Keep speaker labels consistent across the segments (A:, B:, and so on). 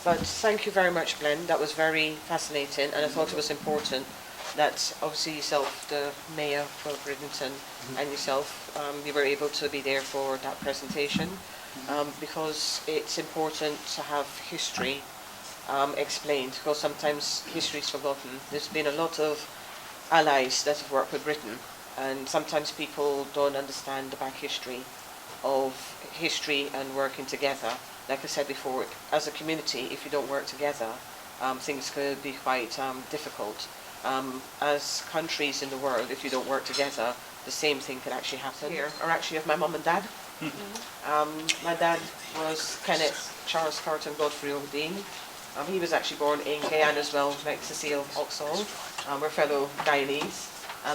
A: But thank you very much, Glenn. That was very fascinating, and I thought it was important that obviously yourself, the Mayor for Bridlington, and yourself, you were able to be there for that presentation, because it's important to have history explained, because sometimes history is forgotten. There's been a lot of allies that have worked with Britain, and sometimes people don't understand the back history of history and working together. Like I said before, as a community, if you don't work together, things could be quite difficult. As countries in the world, if you don't work together, the same thing could actually happen. Here are actually of my mum and dad. My dad was Kenneth Charles Carton Godfrey O'Dean. He was actually born in Guyana as well, like Cecile Oxall. We're fellow Guyanese.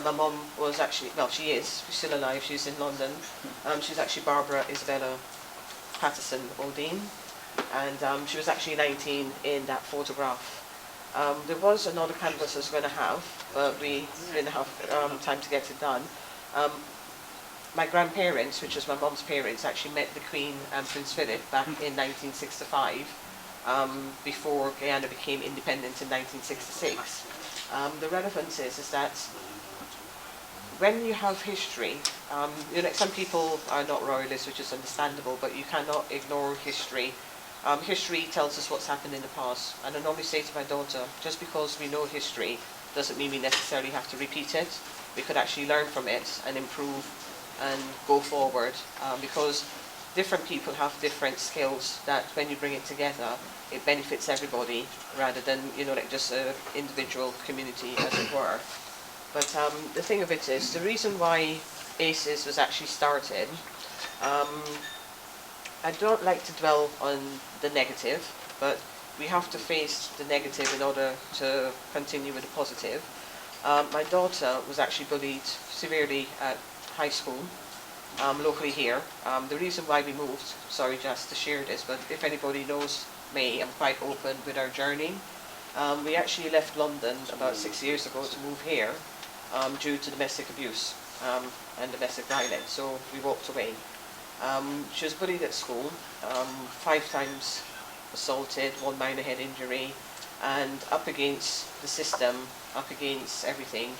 A: My mum was actually, well, she is, she's still alive, she's in London. She's actually Barbara Isabella Patterson O'Dean, and she was actually 19 in that photograph. There was another canvas I was going to have, but we didn't have time to get it done. My grandparents, which was my mum's parents, actually met the Queen and Prince Philip back in 1965, before Guyana became independent in 1966. The relevance is that when you have history, you know, some people are not royalists, which is understandable, but you cannot ignore history. History tells us what's happened in the past, and I normally say to my daughter, just because we know history doesn't mean we necessarily have to repeat it. We could actually learn from it and improve and go forward, because different people have different skills that when you bring it together, it benefits everybody rather than, you know, like just an individual community, as it were. But the thing of it is, the reason why ACES was actually started, I don't like to dwell on the negative, but we have to face the negative in order to continue with the positive. My daughter was actually bullied severely at high school, locally here. The reason why we moved, sorry just to share this, but if anybody knows me, I'm quite open with our journey. We actually left London about 6 years ago to move here, due to domestic abuse and domestic violence, so we walked away. She was bullied at school, 5 times assaulted, 1 minor head injury, and up against the system, up against everything.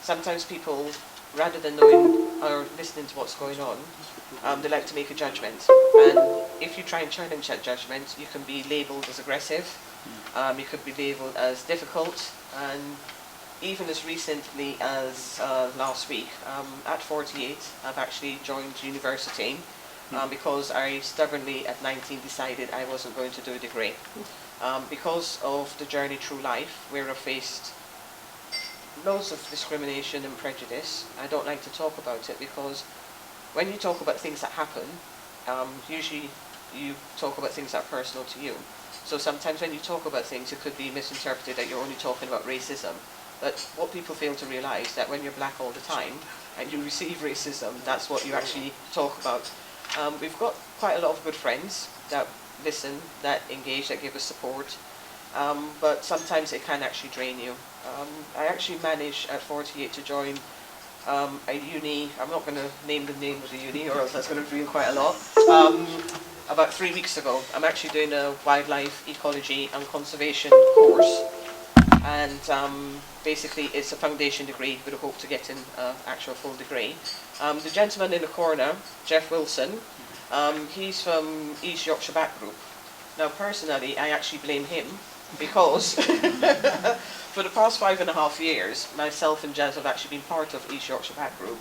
A: Sometimes people, rather than knowing or listening to what's going on, they like to make a judgment. And if you try and challenge that judgment, you can be labelled as aggressive, you could be labelled as difficult, and even as recently as last week, at 48, I've actually joined university because I stubbornly at 19 decided I wasn't going to do a degree. Because of the journey through life, where I've faced loads of discrimination and prejudice, I don't like to talk about it, because when you talk about things that happen, usually you talk about things that are personal to you. So sometimes when you talk about things, it could be misinterpreted that you're only talking about racism. But what people fail to realise, that when you're black all the time and you receive racism, that's what you actually talk about. We've got quite a lot of good friends that listen, that engage, that give us support, but sometimes it can actually drain you. I actually managed at 48 to join a uni. I'm not going to name the name of the uni, or else that's going to reveal quite a lot. About 3 weeks ago, I'm actually doing a wildlife ecology and conservation course, and basically it's a foundation degree with a hope to get an actual full degree. The gentleman in the corner, Jeff Wilson, he's from East Yorkshire Back Group. Now personally, I actually blame him, because for the past 5.5 years, myself and Jazz have actually been part of East Yorkshire Back Group.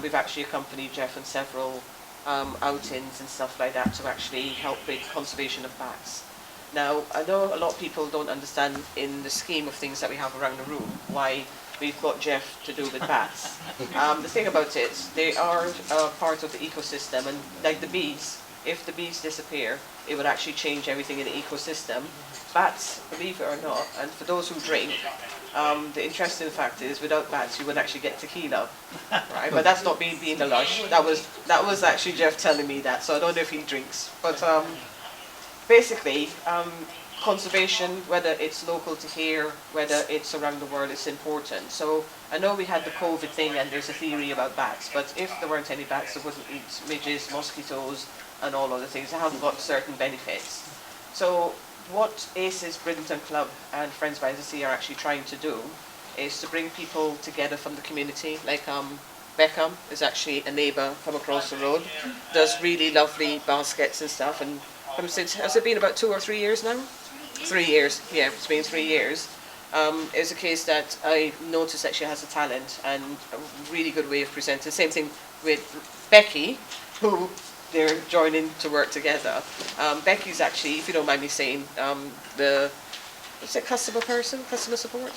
A: We've actually accompanied Jeff in several outings and stuff like that to actually help with conservation of bats. Now, I know a lot of people don't understand, in the scheme of things that we have around the room, why we've got Jeff to do with bats. The thing about it, they are part of the ecosystem, and like the bees, if the bees disappear, it would actually change everything in the ecosystem. Bats, believe it or not, and for those who drink, the interesting fact is, without bats, you would actually get tequila, right? But that's not me being a lush. That was actually Jeff telling me that, so I don't know if he drinks. But basically, conservation, whether it's local to here, whether it's around the world, it's important. So I know we had the COVID thing, and there's a theory about bats, but if there weren't any bats, they wouldn't eat midges, mosquitoes, and all other things. They haven't got certain benefits. So what ACES Bridlington Club and Friends by the Sea are actually trying to do is to bring people together from the community. Like Beckham is actually a neighbour from across the road, does really lovely baskets and stuff, and has it been about 2 or 3 years now? 3 years, yeah, it's been 3 years. It's a case that I noticed that she has a talent and a really good way of presenting. Same thing with Becky, who they're joining to work together. Becky's actually, if you don't mind me saying, what's it, customer support?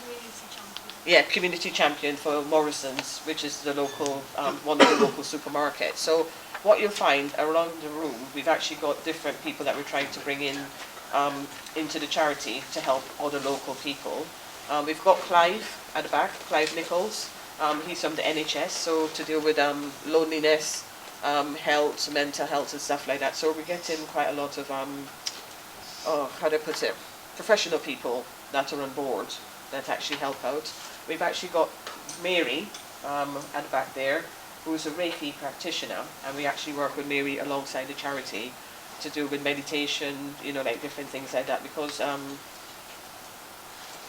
A: Yeah, community champion for Morrison's, which is the local, one of the local supermarkets. So what you'll find around the room, we've actually got different people that we're trying to bring in into the charity to help other local people. We've got Clive at the back, Clive Nichols. He's from the NHS, so to deal with loneliness, health, mental health and stuff like that. So we're getting quite a lot of, how do I put it, professional people that are on board that actually help out. We've actually got Mary at the back there, who's a Reiki practitioner, and we actually work with Mary alongside the charity to do with meditation, you know, like different things like that, because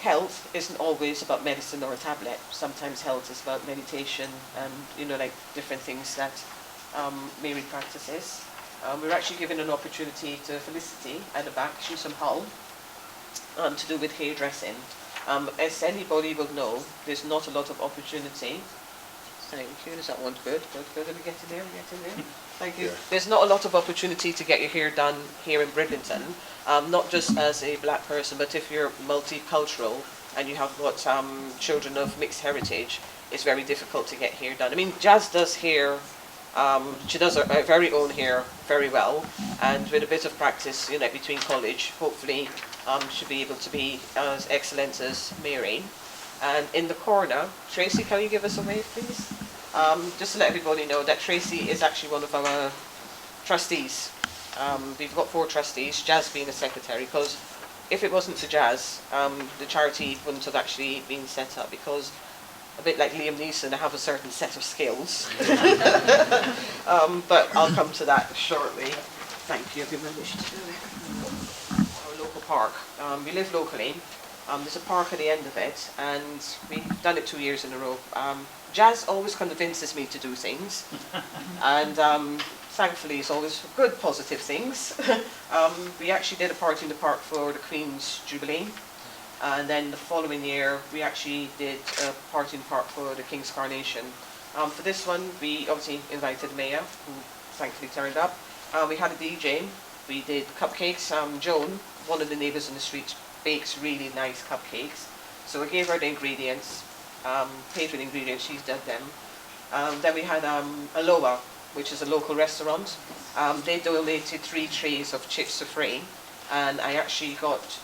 A: health isn't always about medicine or a tablet. Sometimes health is about meditation and, you know, like different things that Mary practices. We're actually given an opportunity to Felicity at the back, she's from Hull, to do with hairdressing. As anybody will know, there's not a lot of opportunity. Thank you. Is that one good? Good. Let me get in there. Thank you. Yeah. There's not a lot of opportunity to get your hair done here in Bridlington, not just as a black person, but if you're multicultural and you have got children of mixed heritage, it's very difficult to get hair done. I mean, Jazz does hair. She does her very own hair very well, and with a bit of practice, you know, between college, hopefully she'll be able to be as excellent as Mary. And in the corner, Tracy, can you give us a wave, please? Just to let everybody know that Tracy is actually one of our trustees. We've got 4 trustees, Jazz being a secretary, because if it wasn't for Jazz, the charity wouldn't have actually been set up, because a bit like Liam Neeson, I have a certain set of skills. But I'll come to that shortly. Thank you. Have you managed to do it? Our local park. We live locally. There's a park at the end of it, and we've done it 2 years in a row. Jazz always convinces me to do things, and thankfully it's always good, positive things. We actually did a party in the park for the Queen's Jubilee, and then the following year we actually did a party in the park for the King's Coronation. For this one, we obviously invited the Mayor, who thankfully turned up. We had a DJ, we did cupcakes. Joan, one of the neighbours in the street, bakes really nice cupcakes. So I gave her the ingredients, paid for the ingredients, she's done them. Then we had Aloha, which is a local restaurant. They donated 3 trays of chips for free, and I actually got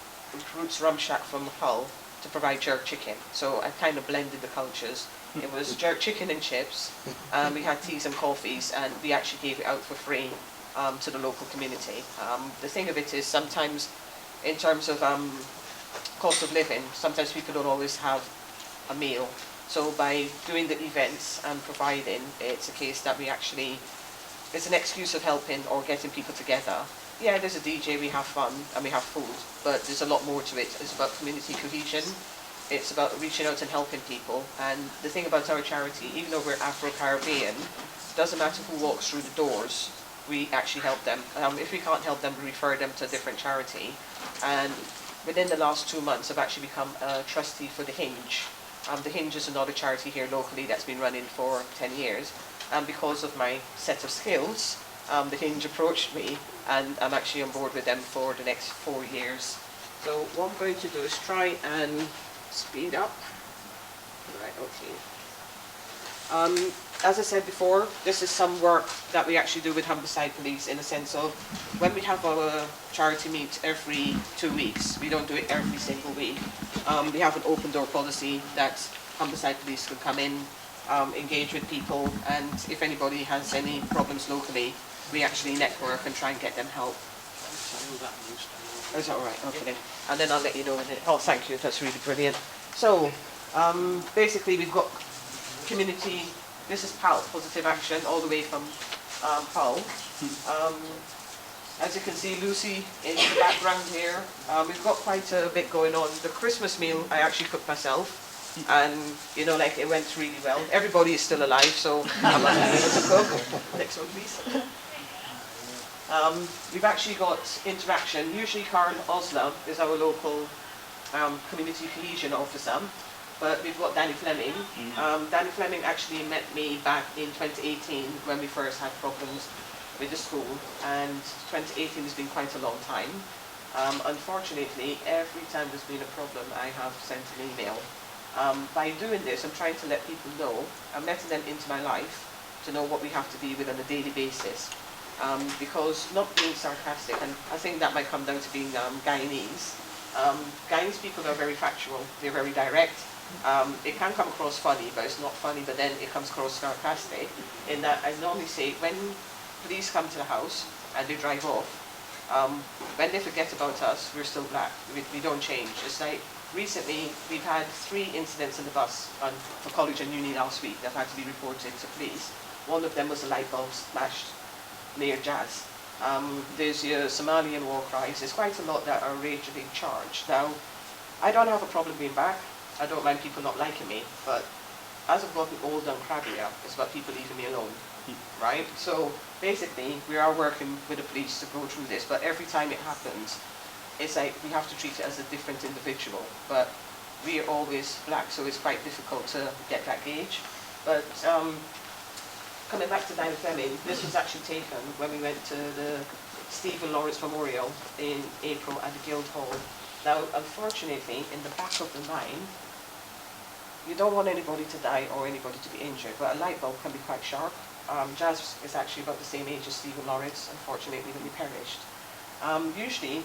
A: Roots Rum Shack from Hull to provide jerk chicken. So I kind of blended the cultures. It was jerk chicken and chips, we had teas and coffees, and we actually gave it out for free to the local community. The thing of it is, sometimes in terms of cost of living, sometimes people don't always have a meal. So by doing the events and providing, it's a case that we actually, it's an excuse of helping or getting people together. Yeah, there's a DJ, we have fun, and we have food, but there's a lot more to it. It's about community cohesion. It's about reaching out and helping people. And the thing about our charity, even though we're Afro-Caribbean, it doesn't matter who walks through the doors, we actually help them. If we can't help them, we refer them to a different charity. And within the last 2 months, I've actually become a trustee for the Hinge. The Hinge is another charity here locally that's been running for 10 years. And because of my set of skills, the Hinge approached me, and I'm actually on board with them for the next 4 years. So what I'm going to do is try and speed up. Right, okay. As I said before, this is some work that we actually do with Humberside Police, in the sense of when we have our charity meet every 2 weeks, we don't do it every single week. We have an open door policy that Humberside Police can come in, engage with people, and if anybody has any problems locally, we actually network and try and get them help. Is that all right? Okay then. And then I'll let you know when it, oh, thank you, that's really brilliant. So, basically we've got community, this is PAL, Positive Action, all the way from Hull. As you can see, Lucy in the background here. We've got quite a bit going on. The Christmas meal I actually cooked myself, and you know, like, it went really well. Everybody is still alive, so I'm not able to cook. Next one, please. We've actually got interaction. Usually Carl Osler is our local community cohesion officer, but we've got Danny Fleming. Danny Fleming actually met me back in 2018 when we first had problems with the school, and 2018 has been quite a long time. Unfortunately, every time there's been a problem, I have sent an email. By doing this, I'm trying to let people know, I'm letting them into my life to know what we have to deal with on a daily basis. Because, not being sarcastic, and I think that might come down to being Guyanese. Guyanese people are very factual, they're very direct. It can come across funny, but it's not funny, but then it comes across sarcastic, in that I normally say, when police come to the house and they drive off, when they forget about us, we're still black. We don't change. It's like, recently, we've had 3 incidents in the bus for college and uni last week that had to be reported to police. One of them was a light bulb smashed near Jazz. There's your Somalian war cries. There's quite a lot that are racially charged. Now, I don't have a problem being back. I don't mind people not liking me, but as I've gotten older and crabbier, it's about people leaving me alone, right? So basically, we are working with the police to go through this, but every time it happens, it's like we have to treat it as a different individual. But we are always black, so it's quite difficult to get that gauge. But coming back to Danny Fleming, this was actually taken when we went to the Stephen Lawrence Memorial in April at the Guildhall. Now, unfortunately, in the back of the line, you don't want anybody to die or anybody to be injured, but a light bulb can be quite sharp. Jazz is actually about the same age as Stephen Lawrence, unfortunately, when he perished. Usually,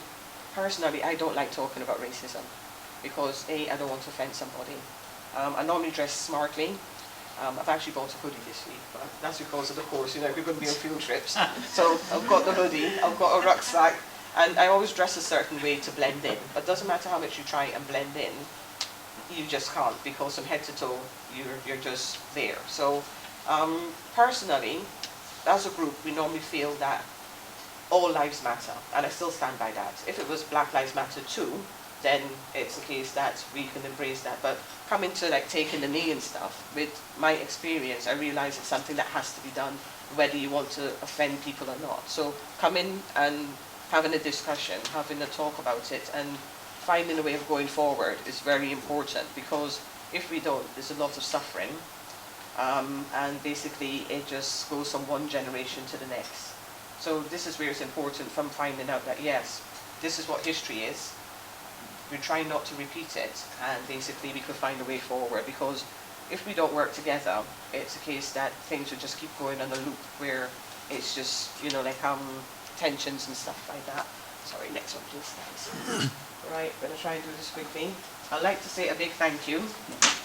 A: personally, I don't like talking about racism because, A, I don't want to offend somebody. I normally dress smartly. I've actually bought a hoodie this week, but that's because of the course, you know, we're going to be on field trips. So I've got the hoodie, I've got a rucksack, and I always dress a certain way to blend in. But it doesn't matter how much you try and blend in, you just can't, because from head to toe, you're just there. So personally, as a group, we normally feel that all lives matter, and I still stand by that. If it was Black Lives Matter too, then it's a case that we can embrace that. But coming to like taking the knee and stuff, with my experience, I realize it's something that has to be done, whether you want to offend people or not. So coming and having a discussion, having a talk about it, and finding a way of going forward is very important, because if we don't, there's a lot of suffering, and basically it just goes from one generation to the next. So this is where it's important, from finding out that yes, this is what history is. We're trying not to repeat it, and basically we could find a way forward, because if we don't work together, it's a case that things will just keep going on a loop where it's just, you know, like tensions and stuff like that. Sorry, next one please, thanks. Right, I'm going to try and do this quickly. I'd like to say a big thank you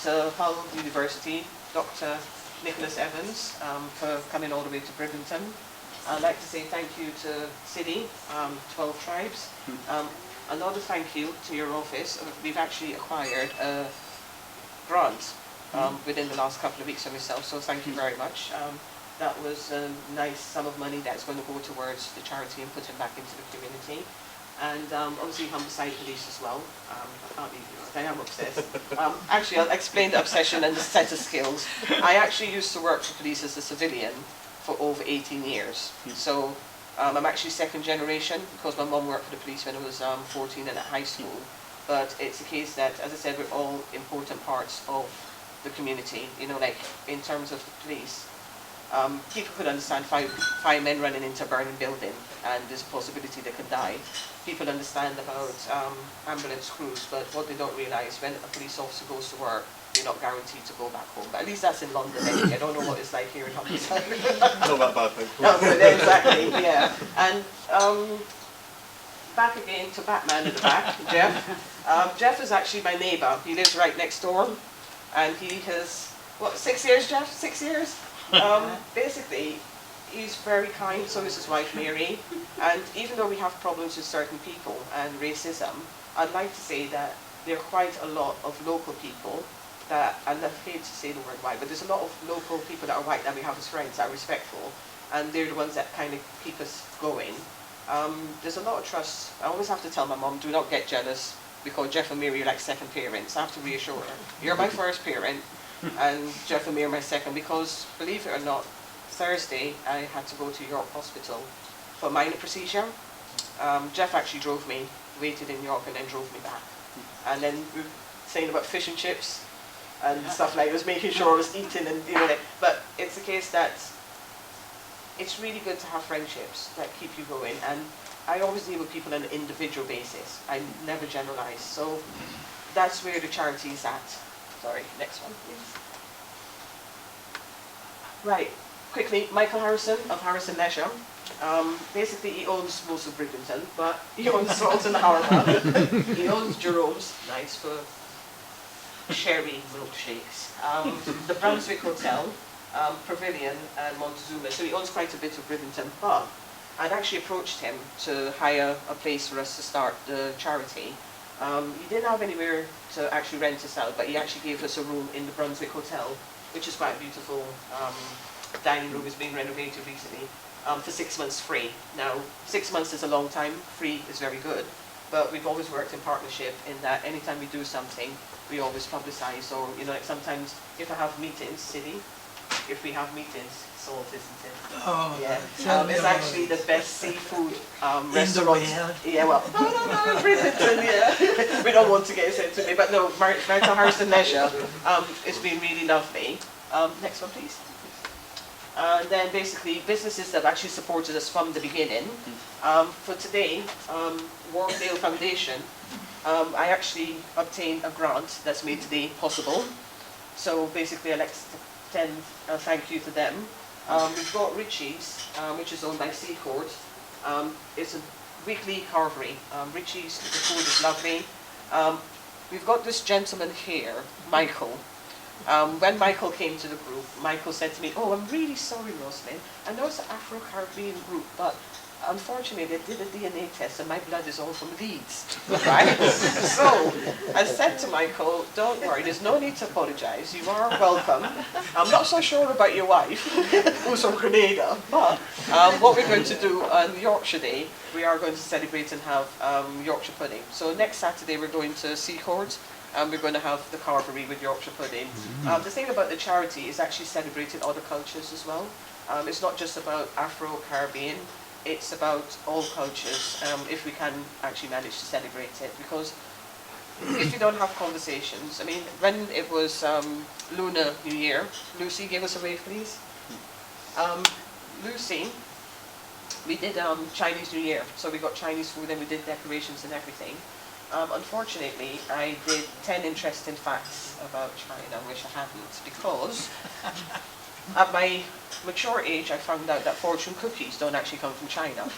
A: to Hull University, Dr. Nicholas Evans, for coming all the way to Bridlington. I'd like to say thank you to City, 12 Tribes. Another thank you to your office. We've actually acquired a grant within the last couple of weeks from yourself, so thank you very much. That was a nice sum of money that's going to go towards the charity and put it back into the community. And obviously MSI Police as well. I can't leave you, I am obsessed. Actually, I'll explain the obsession and the set of skills. I actually used to work for police as a civilian for over 18 years. So I'm actually second generation, because my mum worked for the police when I was 14 and at high school. But it's a case that, as I said, we're all important parts of the community. You know, like in terms of the police, people could understand five men running into a burning building and there's a possibility they could die. People understand about ambulance crews, but what they don't realise, when a police officer goes to work, you're not guaranteed to go back home. But at least that's in London anyway. I don't know what it's like here in Humberside.
B: Not that bad, though.
A: No, but exactly, yeah. And back again to Batman in the back, Jeff. Jeff is actually my neighbour. He lives right next door. And he has, what, 6 years, Jeff? 6 years? Basically, he's very kind, so is his wife Mary. And even though we have problems with certain people and racism, I'd like to say that there are quite a lot of local people that, and I hate to say the word white, but there's a lot of local people that are white that we have as friends that are respectful, and they're the ones that kind of keep us going. There's a lot of trust. I always have to tell my mom, do not get jealous, because Jeff and Mary are like second parents. I have to reassure her. You're my first parent, and Jeff and Mary are my second, because believe it or not, Thursday I had to go to York Hospital for a minor procedure. Jeff actually drove me, waited in York, and then drove me back. And then we were saying about fish and chips and stuff like that. I was making sure I was eating, and you know, like, but it's the case that it's really good to have friendships that keep you going. And I always deal with people on an individual basis. I never generalize. So that's where the charity is at. Sorry, next one, please. Right, quickly, Michael Harrison of Harrison Leisure. Basically, he owns most of Bridlington, but he owns Salton Harbour. He owns Jerome's, nice for sherry milkshakes. The Brunswick Hotel, Pavilion, and Montezuma. So he owns quite a bit of Bridlington, but I'd actually approached him to hire a place for us to start the charity. He didn't have anywhere to actually rent us out, but he actually gave us a room in the Brunswick Hotel, which is quite a beautiful dining room. It's been renovated recently, for 6 months free. Now, 6 months is a long time, free is very good, but we've always worked in partnership in that anytime we do something, we always publicize, or, you know, like sometimes if I have meetings, city, if we have meetings, salt, isn't it?
B: Oh,
A: yeah. It's actually the best seafood restaurant. Yeah, well, no, Bridlington, yeah. We don't want to get sent to me, but no, Michael Harrison Leisure, it's been really lovely. Next one, please. Then basically, businesses that have actually supported us from the beginning. For today, Warmdale Foundation, I actually obtained a grant that's made today possible. So basically, I'd like to extend a thank you to them. We've got Richie's, which is owned by Seacourt. It's a weekly carvery. Richie's, the food is lovely. We've got this gentleman here, Michael. When Michael came to the group, Michael said to me, "Oh, I'm really sorry, Rosalind. I know it's an Afro-Caribbean group, but unfortunately they did a DNA test and my blood is all from Leeds." Right? So I said to Michael, "Don't worry, there's no need to apologize. You are welcome. I'm not so sure about your wife, who's from Grenada, but what we're going to do on Yorkshire Day, we are going to celebrate and have Yorkshire pudding. So next Saturday we're going to Seacourt, and we're going to have the carvery with Yorkshire pudding." The thing about the charity is actually celebrating other cultures as well. It's not just about Afro-Caribbean, it's about all cultures, if we can actually manage to celebrate it. Because if you don't have conversations, I mean, when it was Lunar New Year, Lucy, give us a wave, please. Lucy, we did Chinese New Year, so we got Chinese food and we did decorations and everything. Unfortunately, I did 10 interesting facts about China, which I hadn't, because at my mature age, I found out that fortune cookies don't actually come from China.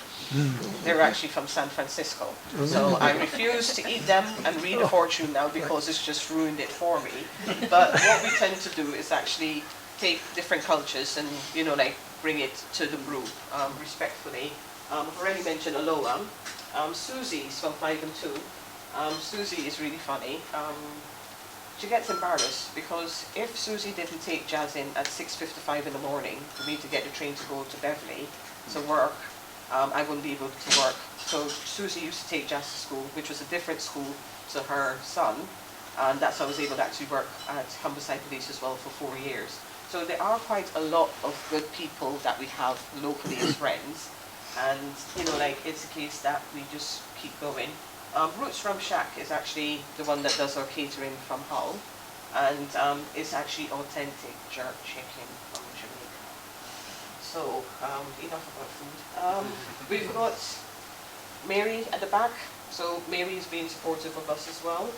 A: They're actually from San Francisco. So I refuse to eat them and read a fortune now because it's just ruined it for me. But what we tend to do is actually take different cultures and, you know, like bring it to the group respectfully. I've already mentioned Aloha. Susie's from 5 and 2. Susie is really funny. She gets embarrassed because if Susie didn't take Jazz in at 6:55 in the morning for me to get the train to go to Beverley to work, I wouldn't be able to work. So Susie used to take Jazz to school, which was a different school to her son, and that's how I was able to actually work at Humberside Police as well for 4 years. So there are quite a lot of good people that we have locally as friends, and you know, like it's a case that we just keep going. Roots from Shack is actually the one that does our catering from Hull, and it's actually authentic jerk chicken from Jamaica. So, enough about food. We've got Mary at the back. So Mary's been supportive of us as well,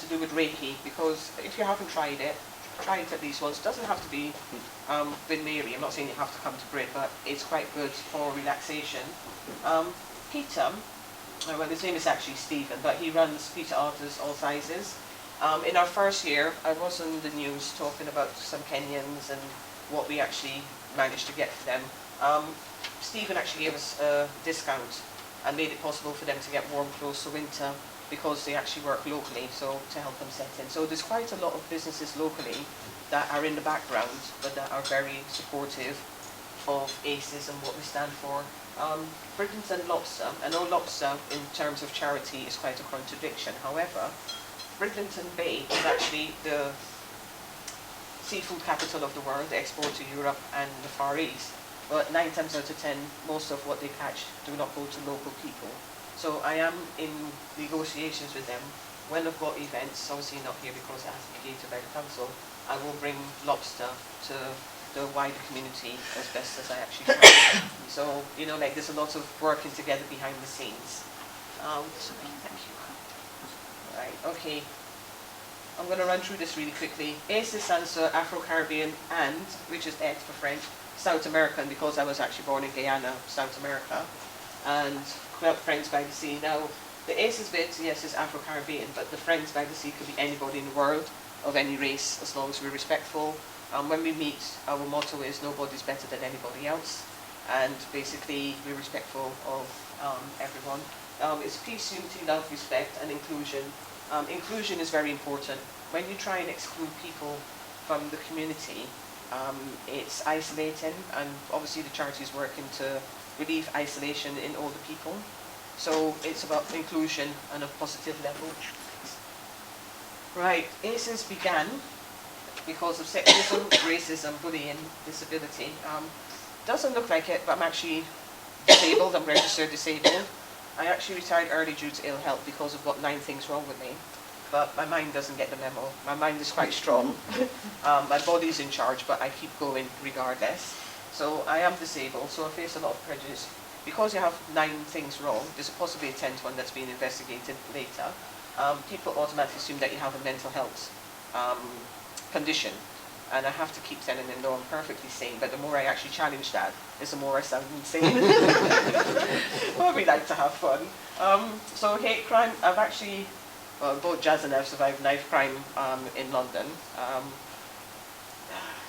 A: to do with Reiki, because if you haven't tried it, try it at least once. It doesn't have to be with Mary. I'm not saying you have to come to Brid, but it's quite good for relaxation. Peter, well, his name is actually Stephen, but he runs Peter Arthur's All Sizes. In our first year, I was on the news talking about some Kenyans and what we actually managed to get for them. Stephen actually gave us a discount and made it possible for them to get warm clothes for winter because they actually work locally, so to help them set in. So there's quite a lot of businesses locally that are in the background, but that are very supportive of ACES and what we stand for. Bridlington Lobster, I know lobster in terms of charity is quite a contradiction. However, Bridlington Bay is actually the seafood capital of the world. They export to Europe and the Far East. But 9 times out of 10, most of what they catch do not go to local people. So I am in negotiations with them. When I've got events, obviously not here because it has to be gated by the council, I will bring lobster to the wider community as best as I actually can. So, you know, like there's a lot of working together behind the scenes. Thank you. Right, okay. I'm going to run through this really quickly. ACES stands for Afro-Caribbean and, which is ET for French, South American, because I was actually born in Guyana, South America, and Friends by the Sea. Now, the ACES bit, yes, is Afro-Caribbean, but the Friends by the Sea could be anybody in the world, of any race, as long as we're respectful. When we meet, our motto is nobody's better than anybody else, and basically we're respectful of everyone. It's peace, unity, love, respect, and inclusion. Inclusion is very important. When you try and exclude people from the community, it's isolating, and obviously the charity is working to relieve isolation in older people. So it's about inclusion on a positive level. Right, ACES began because of sexism, racism, bullying, disability. Doesn't look like it, but I'm actually disabled. I'm registered disabled. I actually retired early due to ill health because I've got 9 things wrong with me. But my mind doesn't get the memo. My mind is quite strong. My body's in charge, but I keep going regardless. So I am disabled, so I face a lot of prejudice. Because you have 9 things wrong, there's possibly a 10th one that's being investigated later. People automatically assume that you have a mental health condition. And I have to keep telling them, no, I'm perfectly sane. But the more I actually challenge that, is the more I sound insane. But we like to have fun. So hate crime, I've actually, both Jazz and I've survived knife crime in London.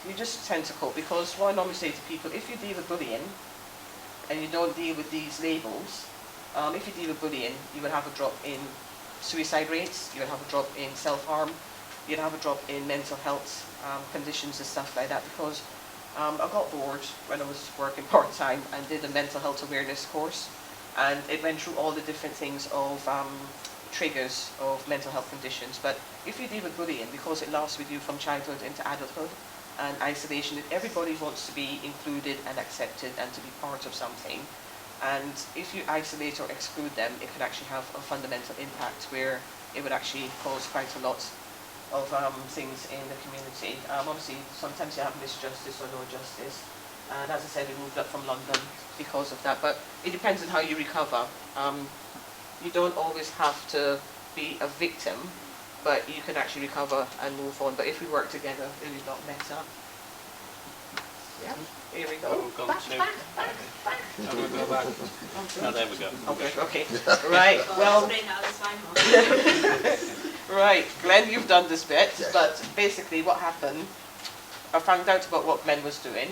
A: You just tend to cope, because what I normally say to people, if you deal with bullying, and you don't deal with these labels, if you deal with bullying, you will have a drop in suicide rates, you will have a drop in self-harm, you'll have a drop in mental health conditions and stuff like that, because I got bored when I was working part-time and did a mental health awareness course, and it went through all the different things of triggers of mental health conditions. But if you deal with bullying, because it lasts with you from childhood into adulthood, and isolation, everybody wants to be included and accepted and to be part of something. And if you isolate or exclude them, it could actually have a fundamental impact where it would actually cause quite a lot of things in the community. Obviously, sometimes you have misjustice or no justice. And as I said, we moved up from London because of that. But it depends on how you recover. You don't always have to be a victim, but you can actually recover and move on. But if we work together, it'll be a lot better. Yeah, here we go.
B: Oh, we've gone back. Oh, we'll go back. Oh, there we go.
A: Okay. Right, well... Right, Glenn, you've done this bit, yes. But basically what happened, I found out about what Glenn was doing,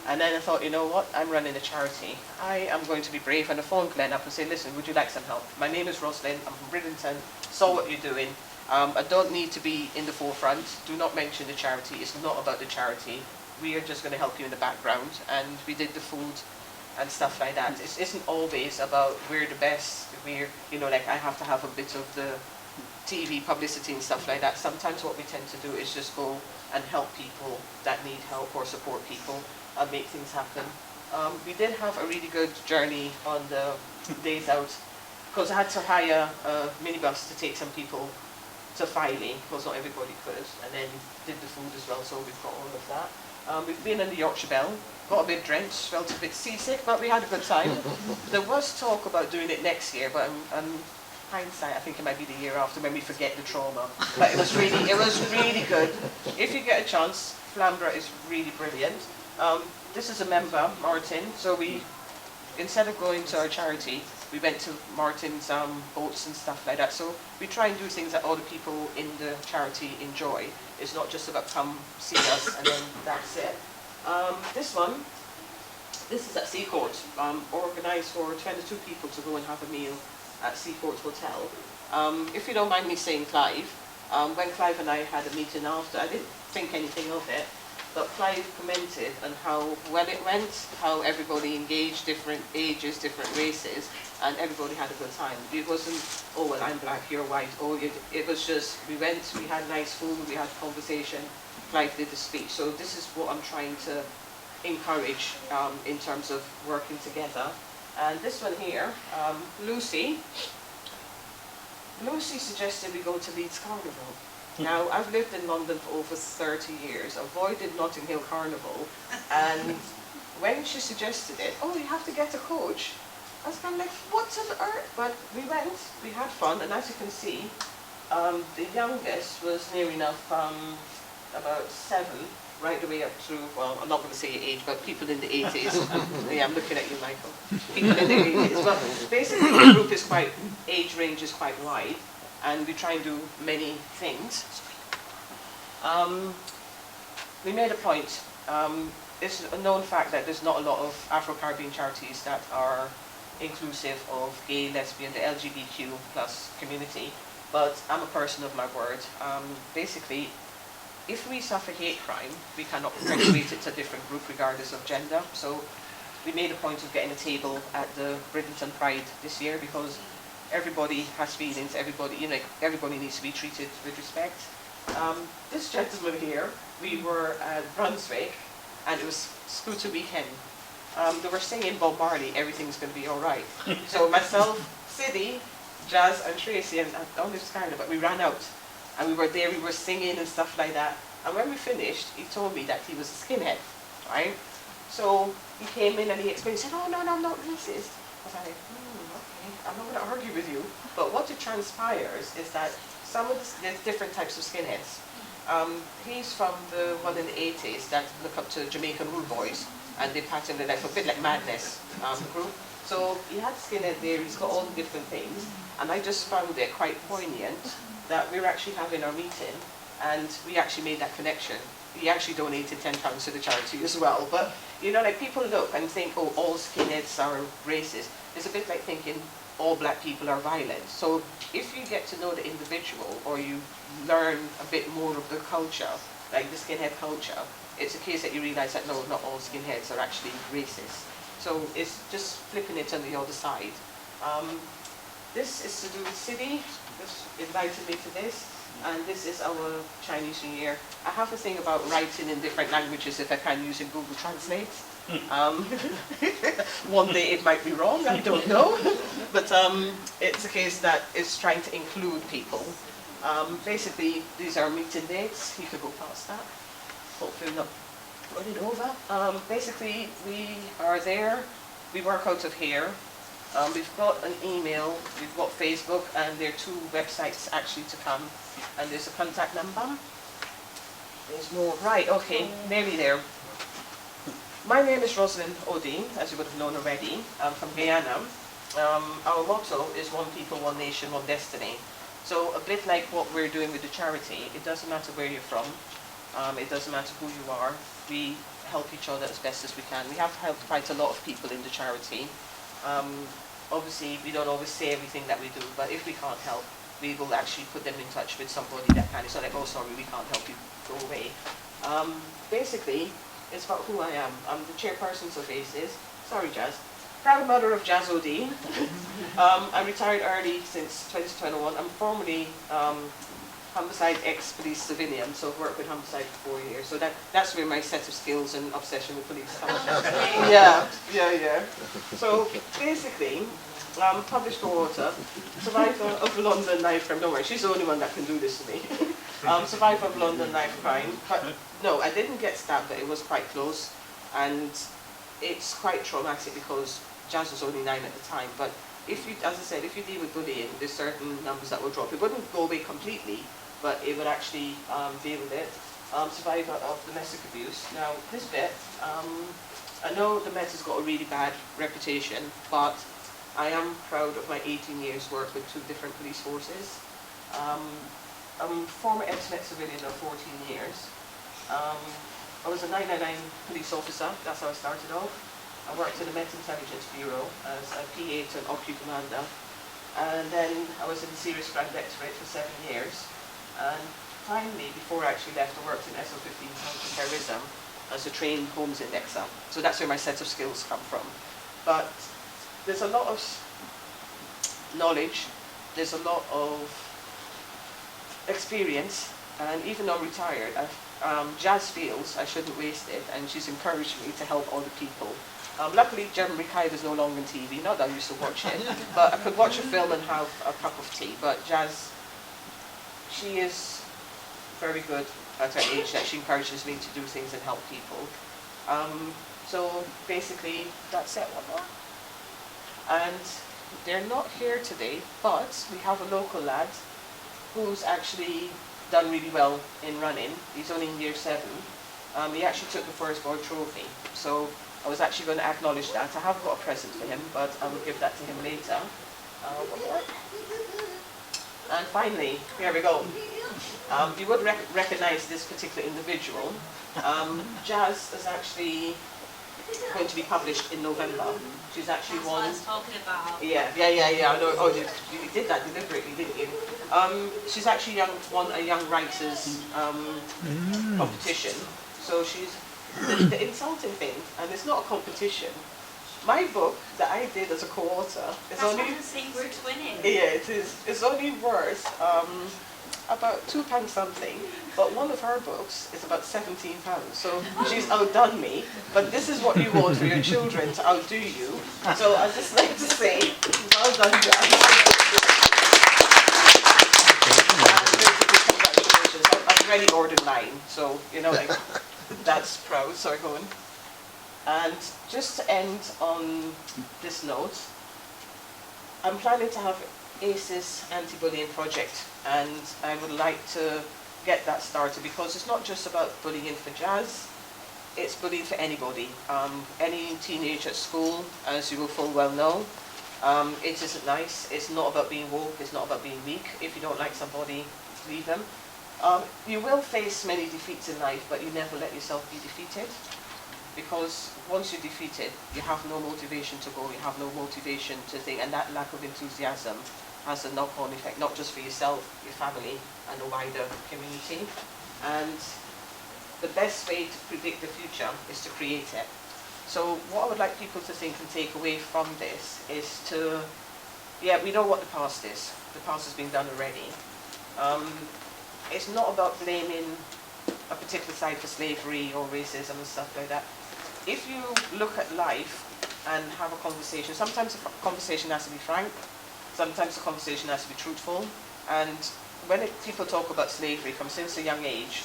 A: and then I thought, you know what, I'm running a charity. I am going to be brave, and I phoned Glenn up and say, listen, would you like some help? My name is Rosalind, I'm from Bridlington, saw what you're doing. I don't need to be in the forefront. Do not mention the charity. It's not about the charity. We are just going to help you in the background. And we did the food and stuff like that. It isn't always about we're the best. We're, you know, like I have to have a bit of the TV publicity and stuff like that. Sometimes what we tend to do is just go and help people that need help or support people and make things happen. We did have a really good journey on the days out, because I had to hire a minibus to take some people to Filey, because not everybody could, and then did the food as well, so we've got all of that. We've been in the Yorkshire Bell, got a bit drenched, felt a bit seasick, but we had a good time. There was talk about doing it next year, but hindsight, I think it might be the year after when we forget the trauma. But it was really good. If you get a chance, Flamborough is really brilliant. This is a member, Martin, so we, instead of going to our charity, we went to Martin's boats and stuff like that. So we try and do things that other people in the charity enjoy. It's not just about come see us and then that's it. This is at Seacourt, organised for 22 people to go and have a meal at Seacourt Hotel. If you don't mind me saying Clive, when Clive and I had a meeting after, I didn't think anything of it, but Clive commented on how well it went, how everybody engaged, different ages, different races, and everybody had a good time. It wasn't, oh, well, I'm black, you're white. Oh, it was just, we went, we had nice food, we had conversation, Clive did the speech. So this is what I'm trying to encourage in terms of working together. And this one here, Lucy suggested we go to Leeds Carnival. Now, I've lived in London for over 30 years, avoided Notting Hill Carnival, and when she suggested it, oh, you have to get a coach. I was kind of like, what on earth? But we went, we had fun, and as you can see, the youngest was near enough about 7, right the way up through, well, I'm not going to say age, but people in the 80s. Yeah, I'm looking at you, Michael. People in the 80s. But basically, the group is quite, age range is quite wide, and we try and do many things. We made a point. It's a known fact that there's not a lot of Afro-Caribbean charities that are inclusive of gay, lesbian, the LGBTQ plus community, but I'm a person of my word. Basically, if we suffer hate crime, we cannot perpetuate it to a different group regardless of gender. So we made a point of getting a table at the Bridlington Pride this year because everybody has feelings, everybody, you know, everybody needs to be treated with respect. This gentleman here, we were at Brunswick and it was Scooter weekend. They were singing Bob Marley, everything's going to be all right. So myself, Siddy, Jazz and Tracy, and I don't know if it's but we ran out. And we were there, we were singing and stuff like that. And when we finished, he told me that he was a skinhead, right? So he came in and he explained, he said, oh, no, I'm not racist. I was like, okay, I'm not going to argue with you. But what it transpires is that some of there's different types of skinheads. He's from the one in the 80s that look up to Jamaican Rude Boys, and they patterned it like a bit like Madness group. So he had skinhead there, he's got all the different things, and I just found it quite poignant that we were actually having our meeting, and we actually made that connection. He actually donated £10 to the charity as well. But, you know, like people look and think, oh, all skinheads are racist. It's a bit like thinking all black people are violent. So if you get to know the individual, or you learn a bit more of the culture, like the skinhead culture, it's a case that you realize that no, not all skinheads are actually racist. So it's just flipping it on the other side. This is to do with City. This invited me to this, and this is our Chinese New Year. I have a thing about writing in different languages if I can using Google Translate. One day it might be wrong, I don't know. But it's a case that it's trying to include people. Basically, these are meeting dates. You could go past that. Hopefully not running over. Basically, we are there. We work out of here. We've got an email, we've got Facebook, and there are 2 websites actually to come. And there's a contact number. There's more. Right, okay, nearly there. My name is Rosalind Odin, as you would have known already. I'm from Guyana. Our motto is one people, one nation, one destiny. So a bit like what we're doing with the charity, it doesn't matter where you're from. It doesn't matter who you are. We help each other as best as we can. We have helped quite a lot of people in the charity. Obviously, we don't always say everything that we do, but if we can't help, we will actually put them in touch with somebody that can. It's not like, oh, sorry, we can't help you, go away. Basically, it's about who I am. I'm the chairperson of ACES. Sorry, Jazz. Proud mother of Jazz Odin. I retired early since 2021. I'm formerly homicide ex-police civilian, so I've worked with homicide for 4 years. So that's where my set of skills and obsession with police comes from. Yeah. So basically, published co-author, survivor of London knife crime. Don't worry, she's the only one that can do this to me. Survivor of London knife crime. But no, I didn't get stabbed, but it was quite close. And it's quite traumatic because Jazz was only 9 at the time. But if you, as I said, if you deal with bullying, there's certain numbers that will drop. It wouldn't go away completely, but it would actually deal with it. Survivor of domestic abuse. Now, this bit, I know the Met has got a really bad reputation, but I am proud of my 18 years work with 2 different police forces. I'm a former ex-Met civilian of 14 years. I was a 999 police officer, that's how I started off. I worked in the Met Intelligence Bureau as a PA to an OPU commander. And then I was in the Serious Crime Directorate for 7 years. And finally, before I actually left, I worked in SO15 counter-terrorism. as a trained homes indexer. So that's where my set of skills come from. But there's a lot of knowledge, there's a lot of experience, and even though I'm retired, Jazz feels I shouldn't waste it, and she's encouraged me to help other people. Luckily, Jeremy Kyle is no longer on TV, not that I used to watch it, but I could watch a film and have a cup of tea. But Jazz, she is very good at her age that she encourages me to do things and help people. So basically, that's it. One more. And they're not here today, but we have a local lad who's actually done really well in running. He's only in year 7. He actually took the first boy trophy. So I was actually going to acknowledge that. I have got a present for him, but I will give that to him later. And finally, here we go. You would recognize this particular individual. Jazz is actually going to be published in November. She's actually
C: That's
A: won.
C: what I was talking about.
A: Yeah. I know. Oh, you did that deliberately, didn't you? She's actually won a young writers competition. So she's the insulting thing, and it's not a competition. My book that I did as a co-author is
C: That's
A: only.
C: what I'm saying, we're twinning.
A: Yeah, it is. It's only worth about £2 something, but one of her books is about £17. So she's outdone me. But this is what you want for your children, to outdo you. So I'd just like to say, well done, guys. Congratulations. I've already ordered 9, so you know, like, that's proud. Sorry, go on. And just to end on this note, I'm planning to have ACES anti-bullying project, and I would like to get that started, because it's not just about bullying for Jazz, it's bullying for anybody. Any teenager at school, as you will full well know, it isn't nice. It's not about being woke, it's not about being weak. If you don't like somebody, leave them. You will face many defeats in life, but you never let yourself be defeated. Because once you're defeated, you have no motivation to go, you have no motivation to think, and that lack of enthusiasm has a knock-on effect, not just for yourself, your family, and the wider community. And the best way to predict the future is to create it. So what I would like people to think and take away from this is to, yeah, we know what the past is. The past has been done already. It's not about blaming a particular side for slavery or racism and stuff like that. If you look at life and have a conversation, sometimes the conversation has to be frank, sometimes the conversation has to be truthful. And when people talk about slavery from since a young age,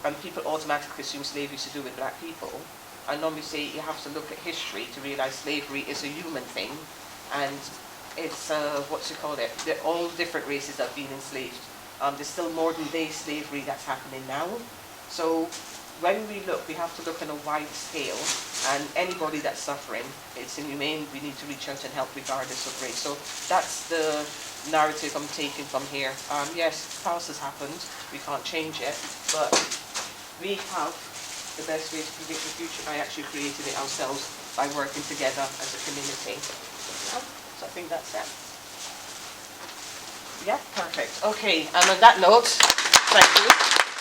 A: and people automatically assume slavery is to do with black people, I normally say you have to look at history to realize slavery is a human thing, and it's, they're all different races that have been enslaved. There's still modern day slavery that's happening now. So when we look, we have to look on a wide scale, and anybody that's suffering, it's inhumane, we need to reach out and help regardless of race. So that's the narrative I'm taking from here. Yes, past has happened, we can't change it, but we have the best way to predict the future by actually creating it ourselves, by working together as a community. Yeah, so I think that's it. Yeah, perfect. Okay, and on that note, thank you.